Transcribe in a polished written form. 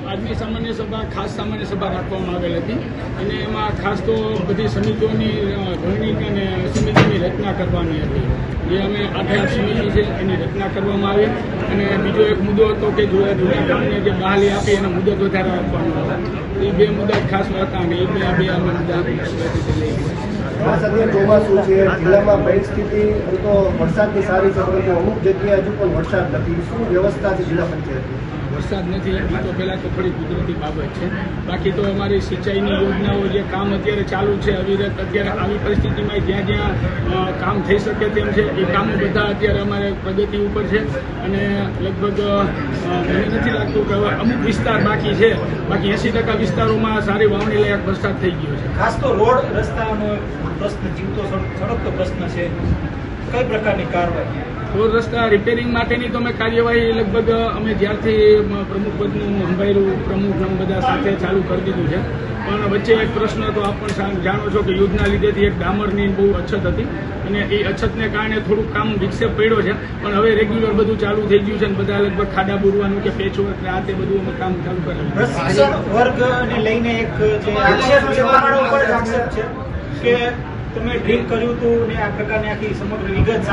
આજની સામાન્ય સભા ખાસ સામાન્ય સભા રાખવામાં આવેલ હતી અને એમાં ખાસ તો બધી સમિતિઓની ઘણી અને સમિતિની રચના કરવાની હતી. જે અમે 8 સમિતિ છે એની રચના કરવામાં આવી અને બીજો એક મુદ્દો હતો કે જૂના કામને જે બહાલી આપી એનો મુદ્દો વધારે આપવાનો હતો. એ 2 મુદ્દા ખાસ હતા અને એ બે અમે મુદ્દા ચોમાસું છે, જિલ્લામાં પરિસ્થિતિ તો વરસાદની સારી છે, પરંતુ અમુક જગ્યાએ હજુ પણ વરસાદ નથી. શું વ્યવસ્થા છે જિલ્લા પંચાયતની? વરસાદ નથી એ તો પહેલાં તો થોડી કુદરતી બાબત છે. બાકી તો અમારી સિંચાઈની યોજનાઓ જે કામ અત્યારે ચાલુ છે અવિરત, અત્યારે આવી પરિસ્થિતિમાં જ્યાં જ્યાં કામ થઈ શકે તેમ છે એ કામો બધા અત્યારે અમારે પ્રગતિ ઉપર છે અને લગભગ મને નથી લાગતું કે હવે અમુક વિસ્તાર બાકી છે. બાકી 80% વિસ્તારોમાં સારી વાવણી લાયક વરસાદ થઈ ગયો છે. ખાસ તો રોડ રસ્તાનો પ્રશ્ન, જીવતો સળગતો પ્રશ્ન છે. કઈ પ્રકારની કાર્યવાહી? રોડ રસ્તા રિપેરિંગ માટેની તો અમે કાર્યવાહી લગભગ અમે જ્યારથી પ્રમુખ પદનું સંભાળ્યું પ્રમુખ બધા સાથે ચાલુ કરી દીધું છે. પણ વચ્ચે એક પ્રશ્ન તો આપ પણ જાણો છો કે યુદ્ધના લીધેથી એક ડામરની બહુ અછત હતી અને એ અછતને કારણે થોડુંક કામ વિક્ષેપ પડ્યો છે. પણ હવે રેગ્યુલર બધું ચાલુ થઈ ગયું છે અને બધા લગભગ ખાડા બુરવાનું કે પેચવર્ક આ તે બધું અમે કામ ચાલુ કરેલું. પ્રશિક્ષણ વર્ગને લઈને એક જે આક્ષેપ છે તમારા ઉપર જ આક્ષેપ છે કે તમે ડ્રીમ કર્યું હતું ને આ પ્રકારની આખી સમગ્ર વિગત